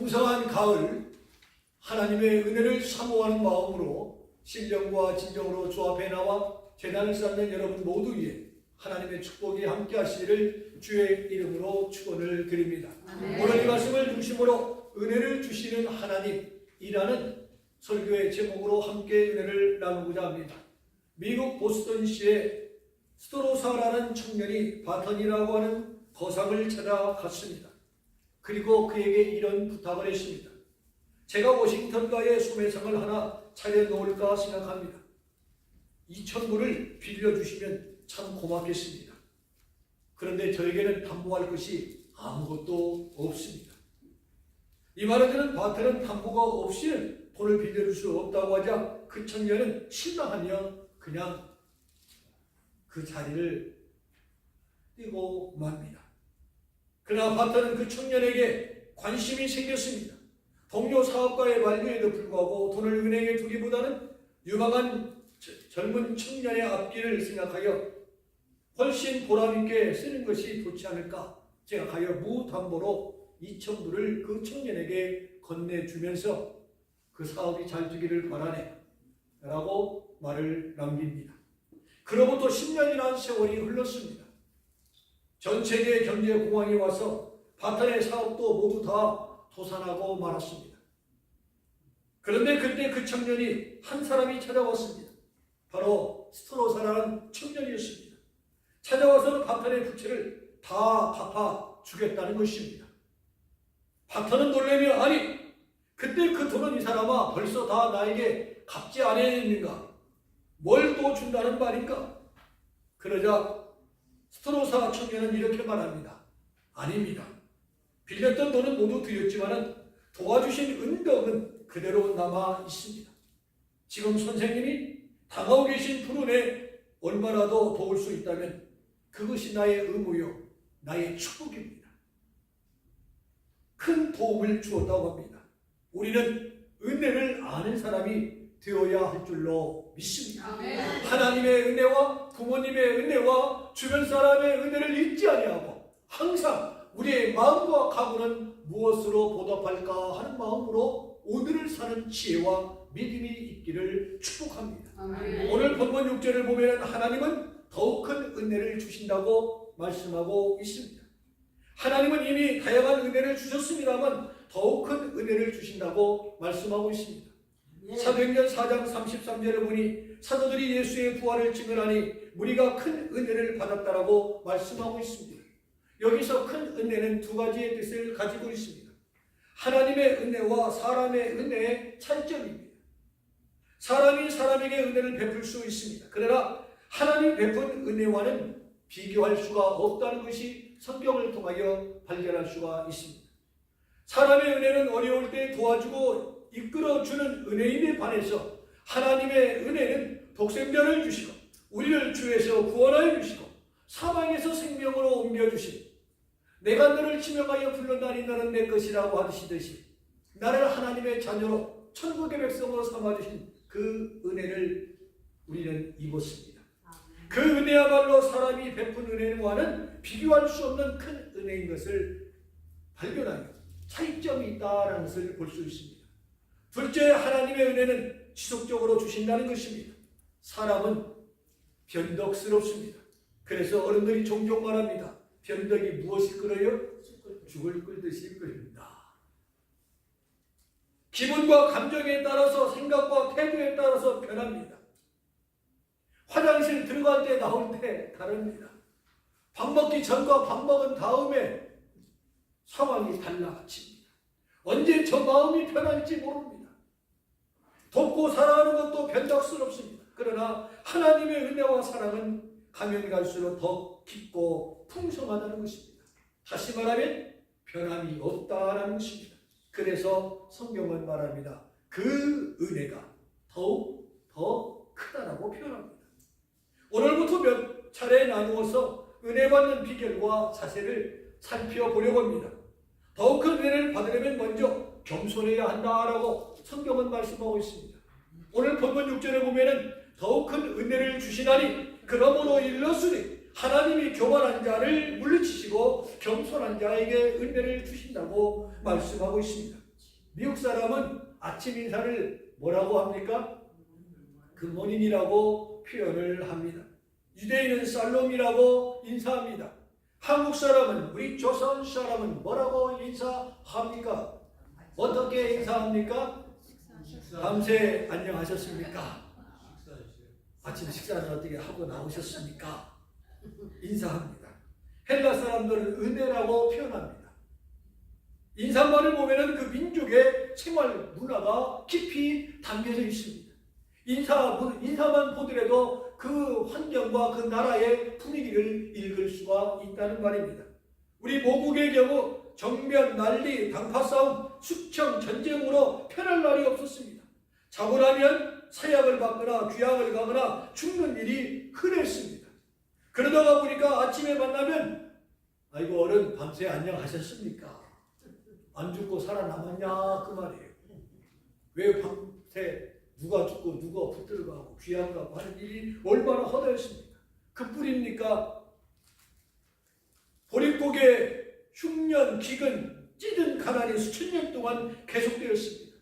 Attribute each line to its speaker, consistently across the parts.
Speaker 1: 풍성한 가을, 하나님의 은혜를 사모하는 마음으로 신령과 진정으로 주 앞에 나와 제단을 쌓는 여러분 모두 위에 하나님의 축복이 함께 하시기를 주의 이름으로 축원을 드립니다. 오늘 이 말씀을 중심으로 은혜를 주시는 하나님이라는 설교의 제목으로 함께 은혜를 나누고자 합니다. 미국 보스턴시의 스토로사라는 청년이 바턴이라고 하는 거상을 찾아갔습니다. 그리고 그에게 이런 부탁을 했습니다. 제가 워싱턴가에 소매상을 하나 차려놓을까 생각합니다. 2,000불을 빌려주시면 참 고맙겠습니다. 그런데 저에게는 담보할 것이 아무것도 없습니다. 이 말을 듣는 바턴은 담보가 없이는 돈을 빌려줄 수 없다고 하자 그 청년은 실망하며 그냥 그 자리를 뛰고 맙니다. 그러나 바턴은 그 청년에게 관심이 생겼습니다. 동료 사업가의 말류에도 불구하고 돈을 은행에 두기보다는 유망한 젊은 청년의 앞길을 생각하여 훨씬 보람있게 쓰는 것이 좋지 않을까 생각하여 무담보로 2,000불을 그 청년에게 건네주면서 그 사업이 잘 되기를 바라네 라고 말을 남깁니다. 그로부터 10년이라는 세월이 흘렀습니다. 전 세계 경제 공황이 와서 바탄의 사업도 모두 다 도산하고 말았습니다. 그런데 그때 그 청년이 한 사람이 찾아왔습니다. 바로 스토로사라는 청년이었습니다. 찾아와서는 바탄의 부채를 다 갚아주겠다는 것입니다. 바탄은 놀라며 아니 그때 그 돈은 이 사람아 벌써 다 나에게 갚지 않았는가? 뭘 또 준다는 말인가? 그러자 스토로사 청년은 이렇게 말합니다. 아닙니다. 빌렸던 돈은 모두 드렸지만 도와주신 은덕은 그대로 남아 있습니다. 지금 선생님이 당하고 계신 불운에 얼마라도 도울 수 있다면 그것이 나의 의무요, 나의 축복입니다. 큰 도움을 주었다고 합니다. 우리는 은혜를 아는 사람이 되어야 할 줄로 믿습니다. 아멘. 하나님의 은혜와 부모님의 은혜와 주변 사람의 은혜를 잊지 아니하고 항상 우리의 마음과 각오는 무엇으로 보답할까 하는 마음으로 오늘을 사는 지혜와 믿음이 있기를 축복합니다. 아멘. 오늘 본문 6절을 보면 하나님은 더욱 큰 은혜를 주신다고 말씀하고 있습니다. 하나님은 이미 다양한 은혜를 주셨습니다만 더욱 큰 은혜를 주신다고 말씀하고 있습니다. 사도행전 4장 33절에 보니 사도들이 예수의 부활을 증언하니 무리가 큰 은혜를 받았다라고 말씀하고 있습니다. 여기서 큰 은혜는 두 가지의 뜻을 가지고 있습니다. 하나님의 은혜와 사람의 은혜의 차이점입니다. 사람이 사람에게 은혜를 베풀 수 있습니다. 그러나 하나님 베푼 은혜와는 비교할 수가 없다는 것이 성경을 통하여 발견할 수가 있습니다. 사람의 은혜는 어려울 때 도와주고 이끌어주는 은혜인에 반해서 하나님의 은혜는 독생자를 주시고 우리를 주에서 구원하여 주시고 사망에서 생명으로 옮겨주시고 내가 너를 지명하여 불렀나니 너는 내 것이라고 하시듯이 나를 하나님의 자녀로 천국의 백성으로 삼아주신 그 은혜를 우리는 입었습니다. 그 은혜야말로 사람이 베푼 은혜와는 비교할 수 없는 큰 은혜인 것을 발견하여 차이점이 있다는 것을 볼 수 있습니다. 둘째, 하나님의 은혜는 지속적으로 주신다는 것입니다. 사람은 변덕스럽습니다. 그래서 어른들이 종종 말합니다. 변덕이 무엇이 끓어요? 죽을 끓듯이 끓는다. 기분과 감정에 따라서 생각과 태도에 따라서 변합니다. 화장실 들어갈 때 나올 때 다릅니다. 밥 먹기 전과 밥 먹은 다음에 상황이 달라집니다. 언제 저 마음이 변할지 모릅니다. 돕고 사랑하는 것도 변덕스럽습니다. 그러나 하나님의 은혜와 사랑은 가면 갈수록 더 깊고 풍성하다는 것입니다. 다시 말하면 변함이 없다라는 것입니다. 그래서 성경은 말합니다. 그 은혜가 더욱 더 크다라고 표현합니다. 오늘부터 몇 차례 나누어서 은혜 받는 비결과 자세를 살펴보려고 합니다. 더욱 큰 은혜를 받으려면 먼저 겸손해야 한다라고 성경은 말씀하고 있습니다. 오늘 본문 6절에 보면은 더욱 큰 은혜를 주시나니 그러므로 일렀으니 하나님이 교만한 자를 물리치시고 겸손한 자에게 은혜를 주신다고 말씀하고 있습니다. 미국 사람은 아침 인사를 뭐라고 합니까? 굿모닝이라고 표현을 합니다. 유대인은 샬롬이라고 인사합니다. 한국 사람은, 우리 조선 사람은 뭐라고 인사합니까? 어떻게 인사합니까? 밤새 안녕하셨습니까? 아침 식사는 어떻게 하고 나오셨습니까? 인사합니다. 헬라 사람들은 은혜라고 표현합니다. 인사말을 보면은 그 민족의 생활 문화가 깊이 담겨져 있습니다. 인사만 보더라도 그 환경과 그 나라의 분위기를 읽을 수가 있다는 말입니다. 우리 모국의 경우 정면, 난리, 당파 싸움, 숙청, 전쟁으로 편할 날이 없었습니다. 자고 나면 사약을 받거나 귀향을 가거나 죽는 일이 흔했습니다. 그러다가 보니까 아침에 만나면 아이고 어른 밤새 안녕하셨습니까? 안 죽고 살아남았냐 그 말이에요. 왜 밤새 누가 죽고 누가 붙들어가고 귀향 가고 하는 일이 얼마나 허다했습니까? 그뿐입니까? 보릿고개 흉년, 기근, 찌든 가난이 수천 년 동안 계속되었습니다.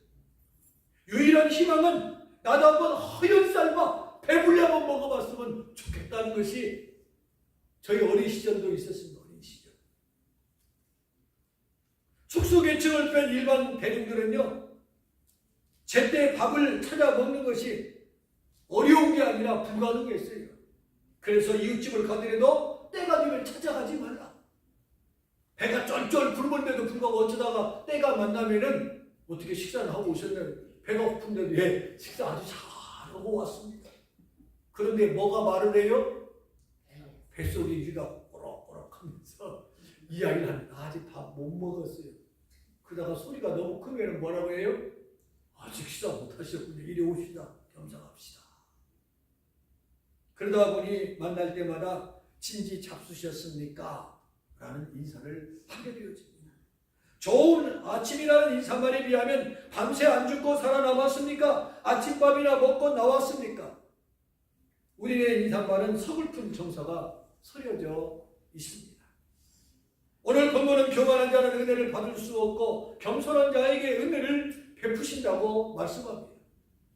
Speaker 1: 유일한 희망은 나도 한번 허연 쌀밥 배불리 한번 먹어봤으면 좋겠다는 것이 저희 어린 시절도 있었습니다. 어린 시절. 축소계층을 뺀 일반 대중들은요, 제때 밥을 찾아 먹는 것이 어려운 게 아니라 불가능했어요. 그래서 이웃집을 가더라도 때가 되면 찾아가지 말라. 배가 쩔쩔 굶은데도 불구하고 어쩌다가 때가 만나면은 어떻게 식사를 하고 오셨나요? 배가 고픈데도 예, 식사 아주 잘하고 왔습니다. 그런데 뭐가 말을 해요? 뱃속에 쥐가 꼬락꼬락 하면서 이야기를 합니다. 아직 밥 못 먹었어요. 그러다가 소리가 너무 크면 뭐라고 해요? 아직 식사 못 하셨군요. 이리 오시다. 겸상합시다. 그러다 보니 만날 때마다 진지 잡수셨습니까? 라는 인사를 하게 되어집니다. 좋은 아침이라는 인사말에 비하면 밤새 안 죽고 살아남았습니까? 아침밥이나 먹고 나왔습니까? 우리의 인사말은 서글픈 정서가 서려져 있습니다. 오늘 본문은 교만한 자는 은혜를 받을 수 없고 겸손한 자에게 은혜를 베푸신다고 말씀합니다.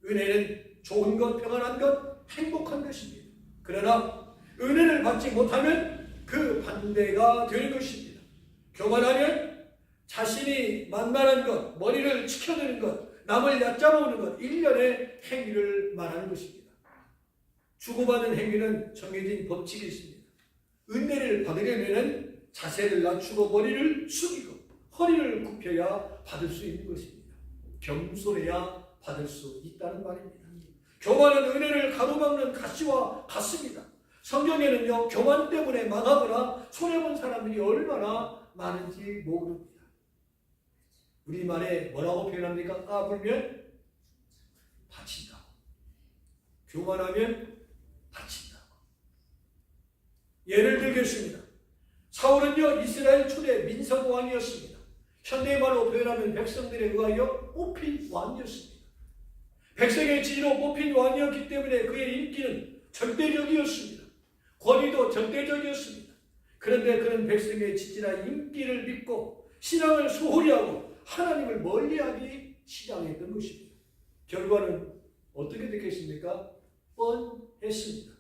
Speaker 1: 은혜는 좋은 것, 평안한 것, 행복한 것입니다. 그러나 은혜를 받지 못하면 그 반대가 되는 것입니다. 교만하면 자신이 만만한 것, 머리를 치켜드는 것, 남을 얕잡아오는 것, 일련의 행위를 말하는 것입니다. 주고받는 행위는 정해진 법칙이 있습니다. 은혜를 받으려면 자세를 낮추고 머리를 숙이고 허리를 굽혀야 받을 수 있는 것입니다. 겸손해야 받을 수 있다는 말입니다. 교만은 은혜를 가로막는 가시와 같습니다. 성경에는요, 교만 때문에 망하거나 손해본 사람들이 얼마나 많은지 모릅니다. 우리말에 뭐라고 표현합니까? 까불면 다친다고. 교만하면 다친다고. 예를 들겠습니다. 사울은요, 이스라엘 초대 민석 왕이었습니다. 현대말로 표현하면 백성들에 의하여 뽑힌 왕이었습니다. 백성의 지지로 뽑힌 왕이었기 때문에 그의 인기는 절대적이었습니다. 권위도 절대적이었습니다. 그런데 그런 백성의 지지나 인기를 믿고 신앙을 소홀히 하고 하나님을 멀리하기 시작했던 것입니다. 결과는 어떻게 됐겠습니까? 뻔했습니다.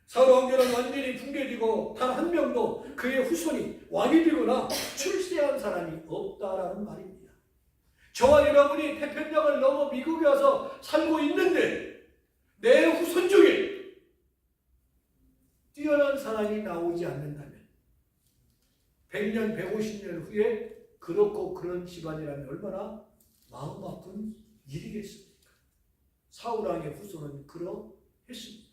Speaker 1: 사울 왕조는 완전히 붕괴되고 단 한 명도 그의 후손이 왕이 되거나 출세한 사람이 없다라는 말입니다. 저와 여러분이 태평양을 넘어 미국에 와서 살고 있는데 내 후손 중에 뛰어난 사람이 나오지 않는다면 100년, 150년 후에 그렇고 그런 집안이라면 얼마나 마음 아픈 일이겠습니까? 사울왕의 후손은 그러했습니다.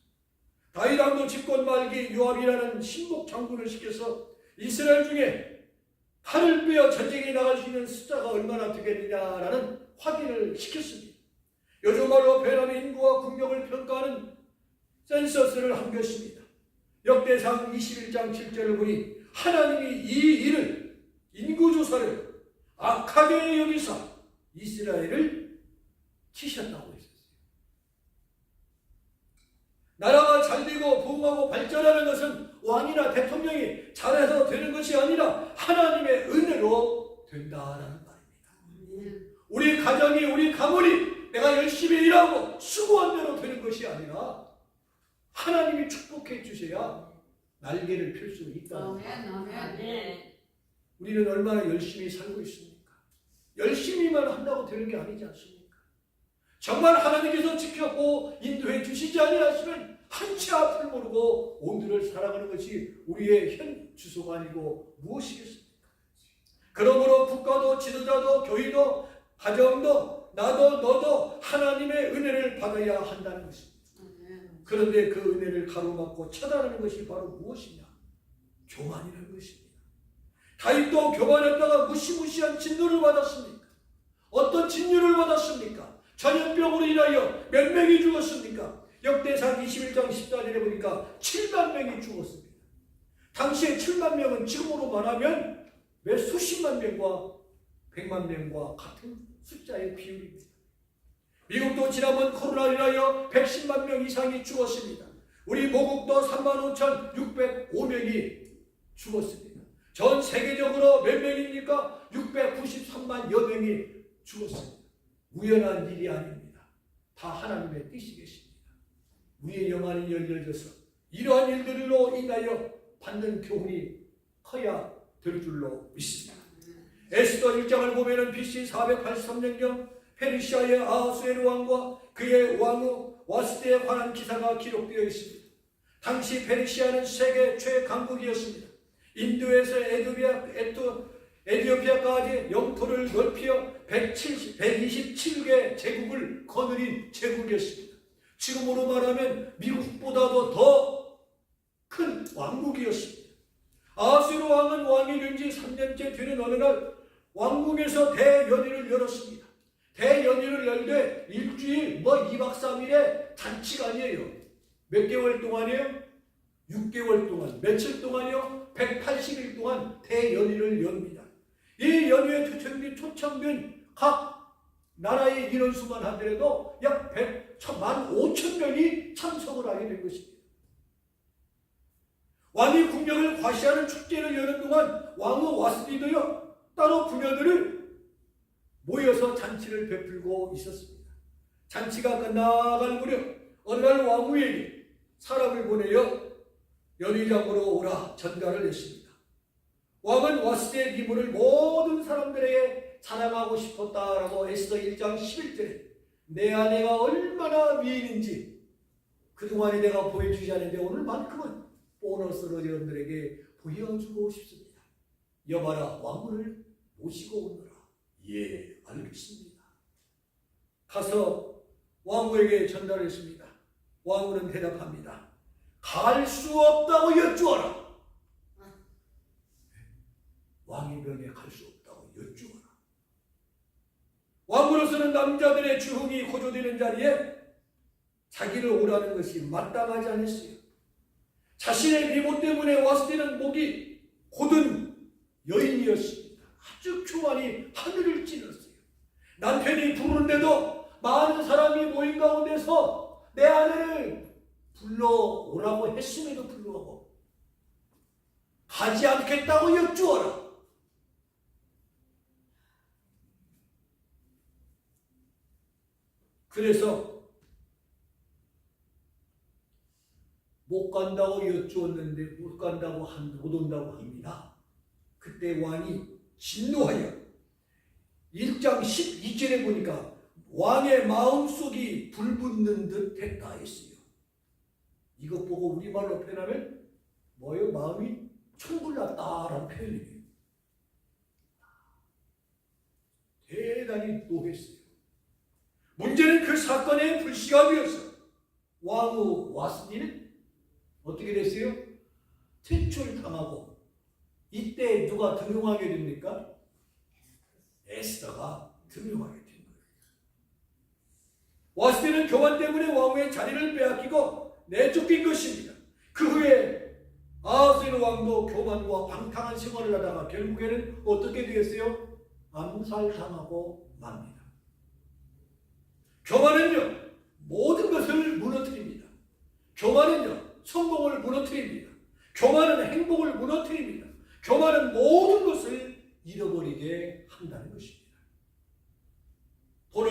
Speaker 1: 다윗 왕도 집권 말기 요압이라는 신복 장군을 시켜서 이스라엘 중에 칼을 빼어 전쟁에 나갈 수 있는 숫자가 얼마나 되겠느냐라는 확인을 시켰습니다. 요즘 말로 베라미 인구와 국력을 평가하는 센서스를 한 것입니다. 역대상 21장 7절을 보니 하나님이 이 일을 인구조사를 악하게 여기사 이스라엘을 치셨다고 했었어요. 나라가 잘되고 부흥하고 발전하는 것은 왕이나 대통령이 잘해서 되는 것이 아니라 하나님의 은혜로 된다라는 말입니다. 우리 가정이, 우리 가문이 내가 열심히 일하고 수고한 대로 되는 것이 아니라 하나님이 축복해 주셔야 날개를 펼 수 있다는 거예요. 우리는 얼마나 열심히 살고 있습니까? 열심히만 한다고 되는 게 아니지 않습니까? 정말 하나님께서 지켜보고 인도해 주시지 아니하시면 한치 앞을 모르고 오늘을 살아가는 것이 우리의 현 주소가 아니고 무엇이겠습니까? 그러므로 국가도 지도자도 교회도 가정도 나도 너도 하나님의 은혜를 받아야 한다는 것입니다. 그런데 그 은혜를 가로막고 차단하는 것이 바로 무엇이냐? 교만이라는 것입니다. 다윗도 교만했다가 무시무시한 진노를 받았습니까? 어떤 진노를 받았습니까? 전염병으로 인하여 몇 명이 죽었습니까? 역대상 21장 14절에 보니까 7만 명이 죽었습니다. 당시에 7만 명은 지금으로 말하면 몇 수십만 명과 100만 명과 같은 숫자의 비율입니다. 미국도 지난번 코로나로 인하여 110만 명 이상이 죽었습니다. 우리 모국도 35,605명이 죽었습니다. 전 세계적으로 몇 명입니까? 693만여 명이 죽었습니다. 우연한 일이 아닙니다. 다 하나님의 뜻이 계십니다. 우리의 영안이 열려져서 이러한 일들로 인하여 받는 교훈이 커야 될 줄로 믿습니다. 에스더 1장을 보면은 BC 483년경 페르시아의 아하수에르 왕과 그의 왕후 와스디에 관한 기사가 기록되어 있습니다. 당시 페르시아는 세계 최강국이었습니다. 인도에서 에티오피아까지 영토를 넓혀 127개 제국을 거느린 제국이었습니다. 지금으로 말하면 미국보다도 더 큰 왕국이었습니다. 아하수에르 왕은 왕이 된 지 3년째 되는 어느 날 왕궁에서 대연회를 열었습니다. 대연회를 열되 일주일 2박 3일의 잔치가 아니에요. 몇 개월 동안이에요? 6개월 동안. 며칠 동안이요? 180일 동안 대연회를 엽니다. 이 연회에 초청된 각 나라의 인원수만 하더라도 약 15,000명이 참석을 하게 된 것입니다. 왕이 국력을 과시하는 축제를 여는 동안 왕후 와스디도요 따로 부녀들을 모여서 잔치를 베풀고 있었습니다. 잔치가 끝나갈 무렵 어느 날 왕후에게 사람을 보내어 연회장으로 오라 전가를 냈습니다. 왕은 와스디의 기물을 모든 사람들에게 자랑하고 싶었다라고 에스더 1장 11절에 내 아내가 얼마나 미인인지 그동안에 내가 보여주지 않은데 오늘만큼은 보너스로 여러분들에게 보여주고 싶습니다. 여봐라 왕후를 모시고 오너라. 예, 알겠습니다. 가서 왕후에게 전달했습니다. 왕후는 대답합니다. 갈 수 없다고 여쭈어라. 왕의 병에 갈 수 없다고 여쭈어라. 왕으로서는 남자들의 주흥이 호조되는 자리에 자기를 오라는 것이 마땅하지 않았어요. 자신의 미모 때문에 와스디는 목이 곧은 여인이었습니다. 아주 교만이 하늘을 찔렀어요. 남편이 부르는데도 많은 사람이 모인 가운데서 내 아내를 불러오라고 했음에도 불구하고 가지 않겠다고 여쭈어라. 그래서 못 간다고 여쭈었는데 못 온다고 합니다. 그때 왕이 진노하여 1장 12절에 보니까 왕의 마음속이 불붙는 듯 했다 했어요. 이것 보고 우리말로 표현하면 뭐예요? 마음이 천불났다라는 표현이에요. 대단히 노했어요. 문제는 그 사건의 불씨가 되어서 왕후 와스디는 어떻게 됐어요? 퇴출당하고 이때 누가 등용하게 됩니까? 에스더가 등용하게 된 거예요. 와스디는 교만 때문에 왕후의 자리를 빼앗기고 내쫓긴 것입니다. 그 후에 아하수에르 왕도 교만과 방탕한 생활을 하다가 결국에는 어떻게 되겠어요? 암살당하고 맙니다. 교만은요 모든 것을 무너뜨립니다. 교만은요 성공을 무너뜨립니다. 교만은 행복을 무너뜨립니다. 교만은 모든 것을 잃어버리게 한다는 것입니다.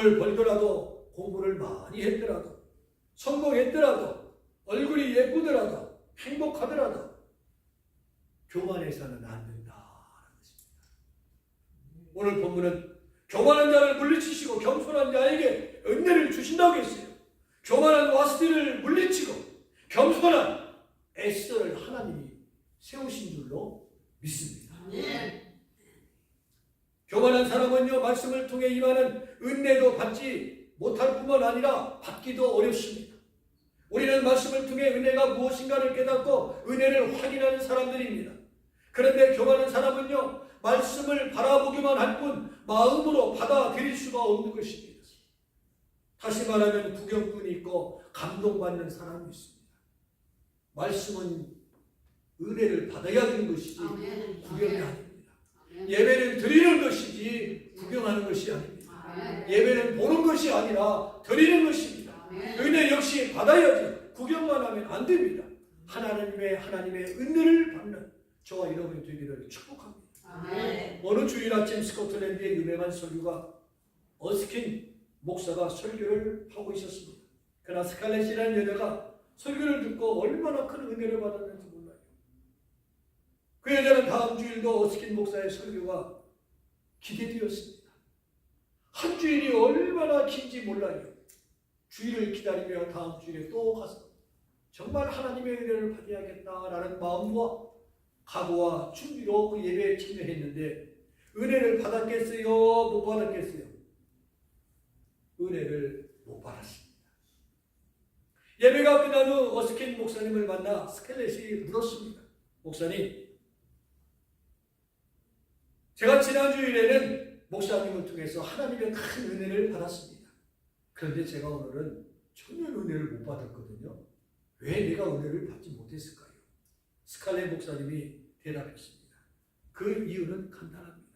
Speaker 1: 돈을 벌더라도, 공부를 많이 했더라도, 성공했더라도, 얼굴이 예쁘더라도, 행복하더라도 교만해서는 안 된다는 것입니다. 오늘 본문은 교만한 자를 물리치시고 겸손한 자에게 은혜를 주신다고 했어요. 교만한 와스디를 물리치고 겸손한 에스더를 하나님이 세우신 줄로 믿습니다. 교만한 사람은요, 말씀을 통해 임하는 은혜도 받지 못할 뿐만 아니라 받기도 어렵습니다. 우리는 말씀을 통해 은혜가 무엇인가를 깨닫고 은혜를 확인하는 사람들입니다. 그런데 교만한 사람은요, 말씀을 바라보기만 할 뿐 마음으로 받아들일 수가 없는 것입니다. 다시 말하면 구경꾼이 있고 감동받는 사람이 있습니다. 말씀은 은혜를 받아야 되는 것이지 구경이 아닙니다. 예배는 드리는 것이지 구경하는 것이 아닙니다. 예배는 보는 것이 아니라 드리는 것입니다. 은혜 역시 받아야지 구경만 하면 안 됩니다. 하나님의 은혜를 받는 저와 여러분이 되기를 축복합니다. 어느 주일 아침 스코틀랜드의 유명한 설교가 어스킨 목사가 설교를 하고 있었습니다. 그러나 스칼렛이라는 여자가 설교를 듣고 얼마나 큰 은혜를 받았는지 몰라요. 그 여자는 다음 주일도 어스킨 목사의 설교가 기대되었습니다. 한 주일이 얼마나 긴지 몰라요. 주일을 기다리며 다음 주일에 또 가서 정말 하나님의 은혜를 받아야겠다라는 마음과 각오와 준비로 그 예배에 참여했는데 은혜를 받았겠어요? 못 받았겠어요? 은혜를 못 받았습니다. 예배가 끝난 후 어스킨 목사님을 만나 스켈렛이 물었습니다. 목사님, 제가 지난 주일에는 목사님을 통해서 하나님의 큰 은혜를 받았습니다. 그런데 제가 오늘은 전혀 은혜를 못 받았거든요. 왜 내가 은혜를 받지 못했을까요? 스칼렛 목사님이 대답했습니다. 그 이유는 간단합니다.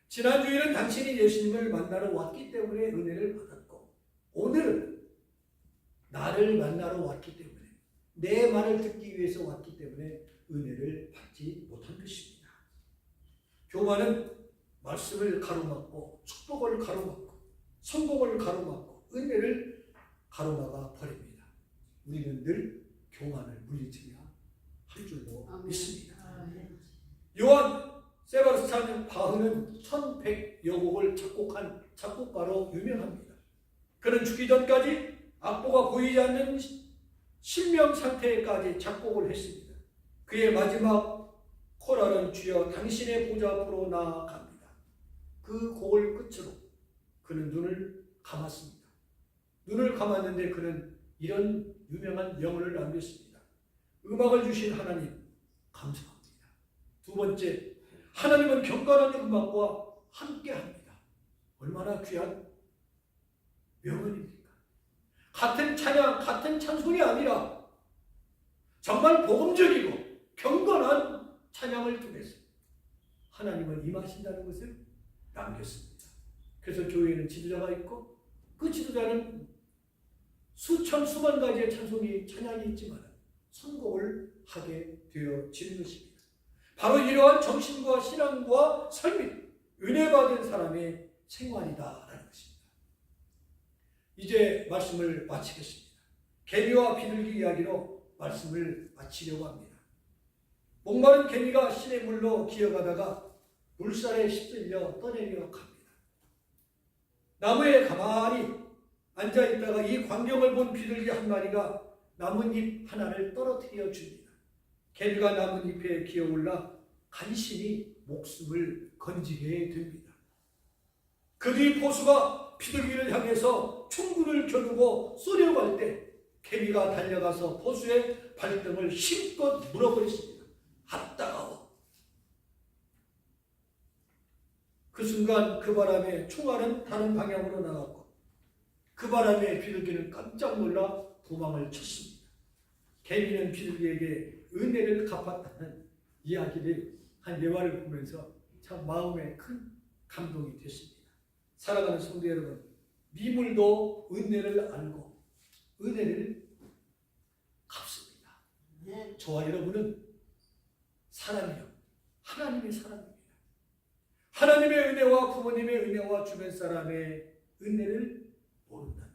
Speaker 1: 지난 주일은 당신이 예수님을 만나러 왔기 때문에 은혜를 받았고, 오늘은 나를 만나러 왔기 때문에, 내 말을 듣기 위해서 왔기 때문에 은혜를 받지 못한 것입니다. 교만은 말씀을 가로막고, 축복을 가로막고, 성공을 가로막고, 은혜를 가로막아 버립니다. 우리는 늘 교만을 물리쳐야 할 줄로 믿습니다. 요한 세바스찬 바흐는 1100여 곡을 작곡한 작곡가로 유명합니다. 그는 죽기 전까지 악보가 보이지 않는 실명 상태까지 작곡을 했습니다. 그의 마지막 코랄은 주여 당신의 보좌 앞으로 나아갑니다. 그 곡을 끝으로 그는 눈을 감았습니다. 눈을 감았는데 그는 이런 유명한 명언을 남겼습니다. 음악을 주신 하나님 감사합니다. 두 번째, 하나님은 경건한 음악과 함께합니다. 얼마나 귀한 명언입니까? 같은 찬양, 같은 찬송이 아니라 정말 복음적이고 경건한 찬양을 통해서 하나님은 임하신다는 것을 남겼습니다. 그래서 교회에는 지도자가 있고 그 지도자는 수천 수만 가지의 찬양이 있지만 선곡을 하게 되어지는 것입니다. 바로 이러한 정신과 신앙과 삶이 은혜 받은 사람의 생활이다라는 것입니다. 이제 말씀을 마치겠습니다. 개미와 비둘기 이야기로 말씀을 마치려고 합니다. 목마른 개미가 시냇물로 기어가다가 물살에 휩쓸려 떠내려 갑니다. 나무에 가만히 앉아있다가 이 광경을 본 비둘기 한 마리가 나뭇잎 하나를 떨어뜨려 줍니다. 개미가 나뭇잎에 기어올라 간신히 목숨을 건지게 됩니다. 그 뒤 포수가 비둘기를 향해서 총구를 겨누고 쏘려고 할 때 개미가 달려가서 포수의 발등을 힘껏 물어버렸습니다. 아, 따가워. 그 순간 그 바람에 총알은 다른 방향으로 나갔고 그 바람에 비둘기는 깜짝 놀라 도망을 쳤습니다. 개미는 비둘기에게 은혜를 갚았다는 이야기를 한 예화를 보면서 참 마음에 큰 감동이 됐습니다. 사랑하는 성도 여러분, 미물도 은혜를 알고 은혜를 갚습니다. 저와 여러분은 사람이요, 하나님의 사람입니다. 하나님의 은혜와 부모님의 은혜와 주변 사람의 은혜를 모른다면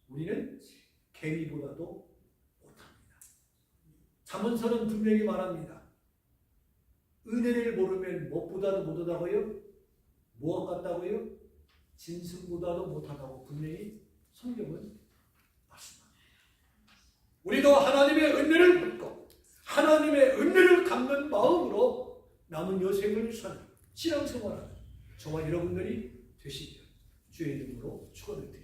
Speaker 1: 우리는 개미보다도 못합니다. 잠언서는 분명히 말합니다. 은혜를 모르면 무엇보다도 못하다고요? 무엇 같다고요? 짐승보다도 못하다고 분명히 성경은 말씀합니다. 우리도 하나님의 은혜를 받고 하나님의 은혜를 갚는 마음으로 남은 여생을 사는 신앙생활하는 저와 여러분들이 되시길 주의 이름으로 축원을 드립니다.